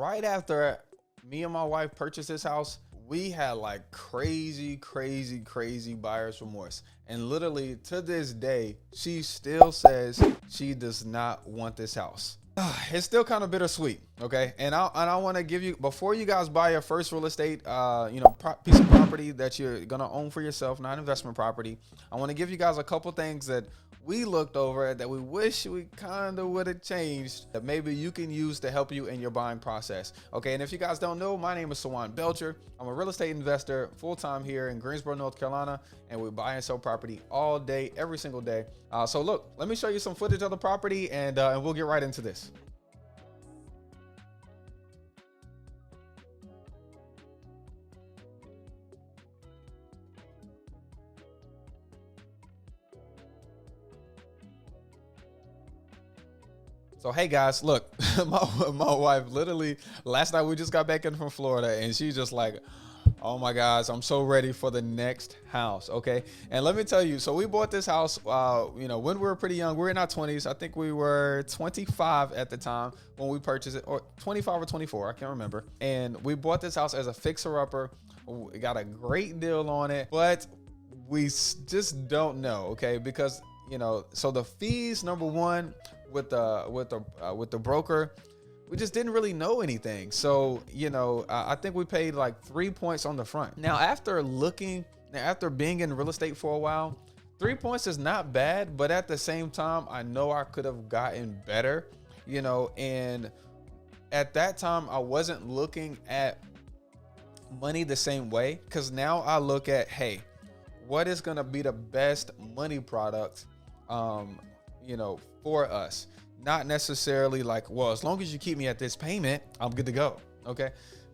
right after me and my wife purchased this house, we had like crazy buyer's remorse. And literally to this day, she still says she does not want this house. It's still kind of bittersweet, okay? And I want to give you, before you guys buy your first real estate, piece of property that you're gonna own for yourself, not investment property, I want to give you guys a couple things that we looked over that we wish we kind of would have changed, that maybe you can use to help you in your buying process. Okay, and if you guys don't know, my name is Sawan Belcher. I'm a real estate investor full-time here in Greensboro, North Carolina, and we buy and sell property all day, every single day. So look, let me show you some footage of the property, and we'll get right into this. So, hey guys, look, my wife literally, last night we just got back in from Florida, and she's just like, oh my gosh, I'm so ready for the next house. Okay. And let me tell you, so we bought this house, when we were pretty young. We were in our 20s. I think we were 25 at the time when we purchased it, or 25 or 24. I can't remember. And we bought this house as a fixer upper. We got a great deal on it, but we just don't know. Okay. Because, so the fees, number one, with the broker, we just didn't really know anything. So, I think we paid like 3 points on the front. Now, after being in real estate for a while, 3 points is not bad, but at the same time, I know I could have gotten better, and at that time, I wasn't looking at money the same way. Cause now I look at, hey, what is going to be the best money product, for us? Not necessarily like, well, as long as you keep me at this payment, I'm good to go. Okay.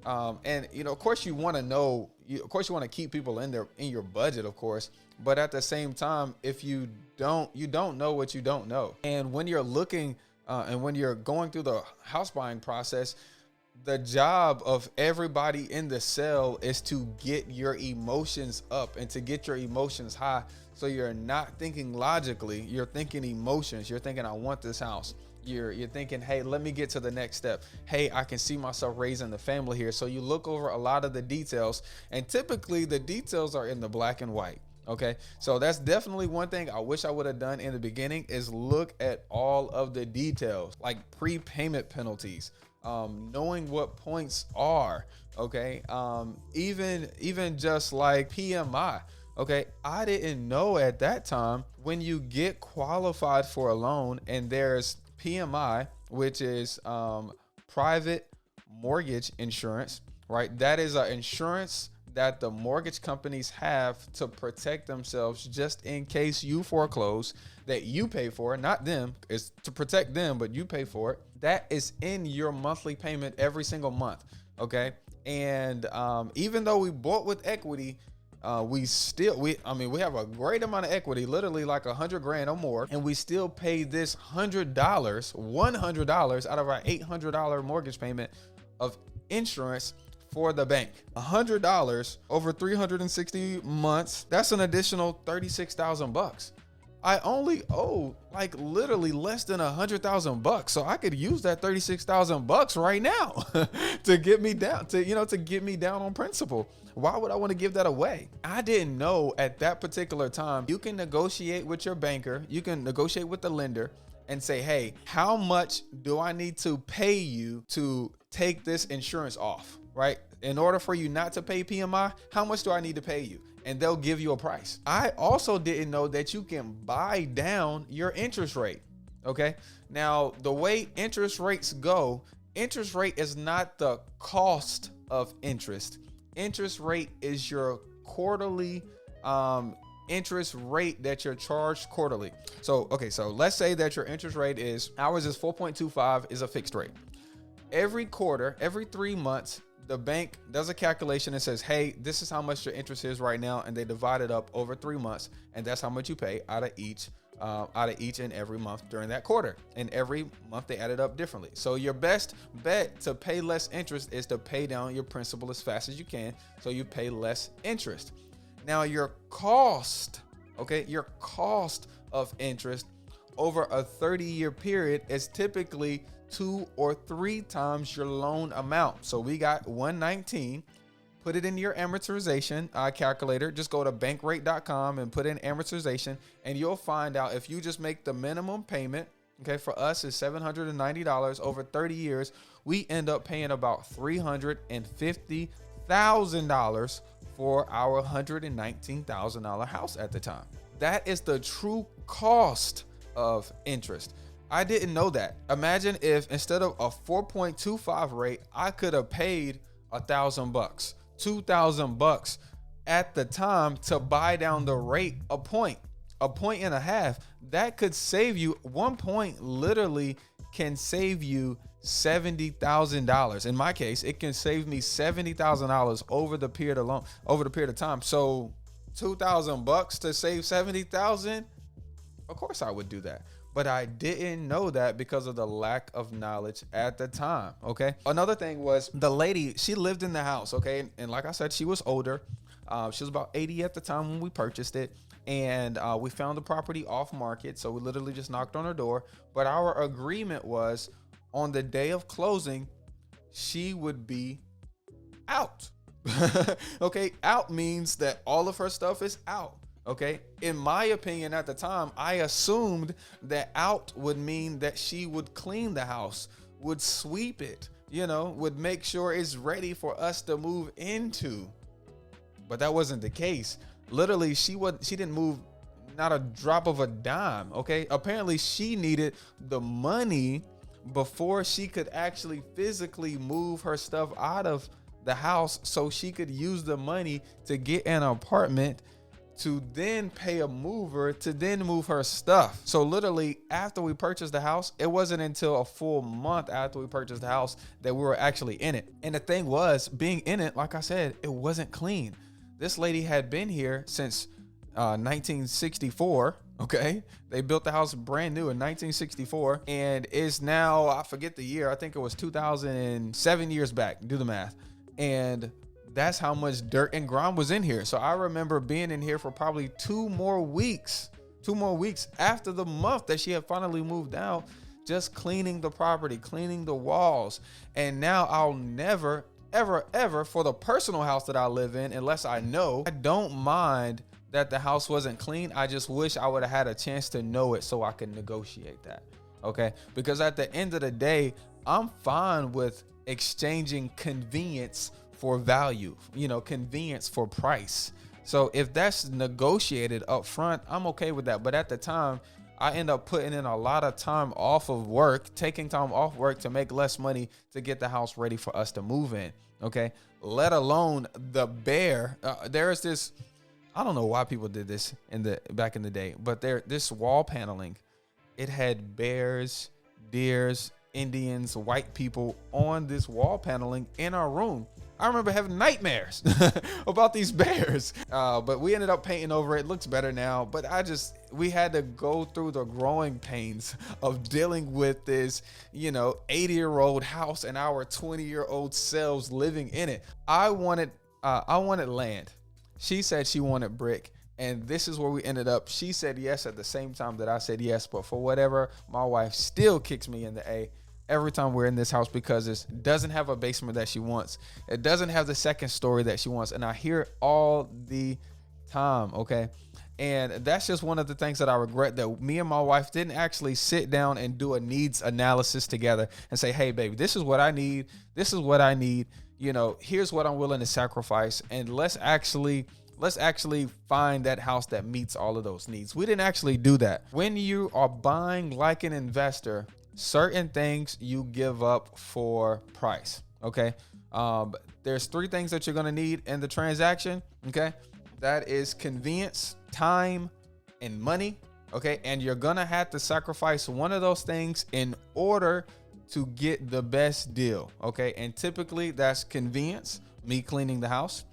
And of course you want to know, of course you want to keep people in your budget, of course, but at the same time, if you don't know what you don't know. And when you're looking, and when you're going through the house buying process, the job of everybody in the sale is to get your emotions up and to get your emotions high. So you're not thinking logically, you're thinking emotions. You're thinking, I want this house. You're thinking, hey, let me get to the next step. Hey, I can see myself raising the family here. So you look over a lot of the details, and typically the details are in the black and white. Okay. So that's definitely one thing I wish I would have done in the beginning, is look at all of the details, like prepayment penalties, knowing what points are. Okay. Even just like PMI. Okay, I didn't know at that time, when you get qualified for a loan and there's PMI, which is private mortgage insurance, right? That is an insurance that the mortgage companies have to protect themselves just in case you foreclose, that you pay for, not them. It's to protect them, but you pay for it. That is in your monthly payment every single month, okay? And even though we bought with equity, we have a great amount of equity, literally like $100 grand or more, and we still pay this $100 out of our $800 mortgage payment of insurance for the bank. $100 over 360 months. That's an additional $36,000. I only owe like literally less than $100,000, so I could use that $36,000 right now to get me down to get me down on principal. Why would I want to give that away? I didn't know at that particular time. You can negotiate with your banker, you can negotiate with the lender and say, hey, how much do I need to pay you to take this insurance off, right? In order for you not to pay PMI, how much do I need to pay you? And they'll give you a price. I also didn't know that you can buy down your interest rate. Okay. Now, the way interest rates go, interest rate is not the cost of interest. Interest rate is your quarterly interest rate that you're charged quarterly. So let's say that your interest rate is, ours is 4.25, is a fixed rate. Every quarter, every 3 months, the bank does a calculation and says, hey, this is how much your interest is right now. And they divide it up over 3 months. And that's how much you pay out of each and every month during that quarter. And every month they add it up differently. So your best bet to pay less interest is to pay down your principal as fast as you can, so you pay less interest. Now your cost of interest over a 30-year period is typically 2 or 3 times your loan amount. So we got 119. Put it in your amortization calculator. Just go to bankrate.com and put in amortization, and you'll find out if you just make the minimum payment. Okay, for us is $790 over 30 years. We end up paying about $350,000 for our $119,000 house at the time. That is the true cost of interest. I didn't know that. Imagine if instead of a 4.25 rate, I could have paid $1,000, $2,000 at the time to buy down the rate a point and a half. That could save you 1 point. Literally can save you $70,000. In my case, it can save me $70,000 over the period of time. So $2,000 to save $70,000. Of course I would do that. But I didn't know that because of the lack of knowledge at the time. Okay. Another thing was the lady, she lived in the house. Okay. And like I said, she was older. She was about 80 at the time when we purchased it. And we found the property off market. So we literally just knocked on her door. But our agreement was on the day of closing, she would be out. Okay. Out means that all of her stuff is out. Okay. In my opinion, at the time, I assumed that out would mean that she would clean the house, would sweep it, would make sure it's ready for us to move into. But that wasn't the case. Literally, she didn't move not a drop of a dime. Okay. Apparently she needed the money before she could actually physically move her stuff out of the house so she could use the money to get an apartment, to then pay a mover to then move her stuff. So literally after we purchased the house, it wasn't until a full month after we purchased the house that we were actually in it. And the thing was, being in it, like I said, it wasn't clean. This lady had been here since 1964. Okay. They built the house brand new in 1964 and is now, I forget the year. I think it was 2007 years back. Do the math. And that's how much dirt and grime was in here. So I remember being in here for probably 2 more weeks after the month that she had finally moved out, just cleaning the property, cleaning the walls. And now I'll never, ever for the personal house that I live in, unless I don't mind that the house wasn't clean. I just wish I would have had a chance to know it so I could negotiate that. Okay. Because at the end of the day, I'm fine with exchanging convenience for value, convenience for price. So if that's negotiated up front, I'm okay with that. But at the time, I end up putting in a lot of time off of work, taking time off work to make less money to get the house ready for us to move in. Okay. Let alone the bear. There's this, I don't know why people did this back in the day, but this wall paneling, it had bears, deers, Indians, white people on this wall paneling in our room. I remember having nightmares about these bears, but we ended up painting over it. It looks better now, but we had to go through the growing pains of dealing with this, 80-year-old house and our 20-year-old selves living in it. I wanted land. She said she wanted brick, and this is where we ended up. She said yes at the same time that I said yes, but for whatever, my wife still kicks me in the A every time we're in this house because it doesn't have a basement that she wants. It doesn't have the second story that she wants. And I hear it all the time. Okay. And that's just one of the things that I regret, that me and my wife didn't actually sit down and do a needs analysis together and say, hey, baby, this is what I need. This is what I need. Here's what I'm willing to sacrifice. And let's actually find that house that meets all of those needs. We didn't actually do that. When you are buying like an investor, certain things you give up for price. Okay. There's 3 things that you're going to need in the transaction. Okay. That is convenience, time, and money. Okay. And you're going to have to sacrifice one of those things in order to get the best deal. Okay. And typically that's convenience, me cleaning the house,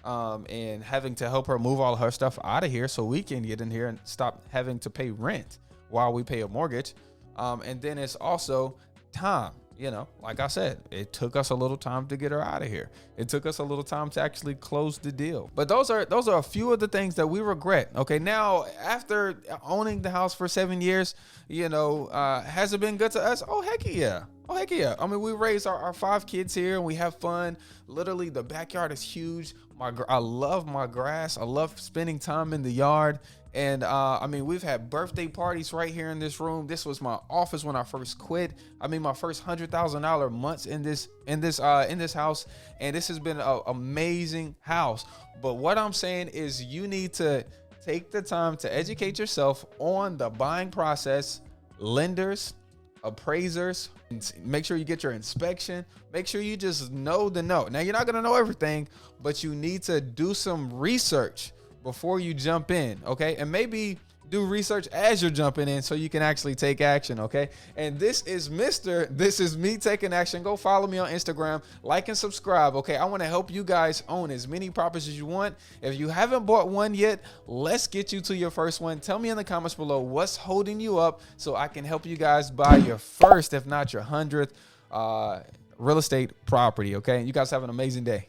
and having to help her move all her stuff out of here so we can get in here and stop having to pay rent while we pay a mortgage. And then it's also time. Like I said, it took us a little time to get her out of here. It took us a little time to actually close the deal. But those are a few of the things that we regret. Okay. Now, after owning the house for 7 years, has it been good to us? Oh, heck yeah. Oh, heck yeah. I mean, we raise our 5 kids here and we have fun. Literally, the backyard is huge. I love my grass. I love spending time in the yard. And I mean, we've had birthday parties right here in this room. This was my office when I first quit. I mean, my first $100,000 months in this house, and this has been an amazing house. But what I'm saying is, you need to take the time to educate yourself on the buying process, lenders, appraisers, and make sure you get your inspection. Make sure you just know the know. Now, you're not going to know everything, but you need to do some research before you jump in, okay? And maybe do research as you're jumping in so you can actually take action, okay? And this is me taking action. Go follow me on Instagram, like and subscribe, okay? I want to help you guys own as many properties as you want. If you haven't bought one yet, let's get you to your first one. Tell me in the comments below what's holding you up so I can help you guys buy your first, if not your 100th real estate property, okay? You guys have an amazing day.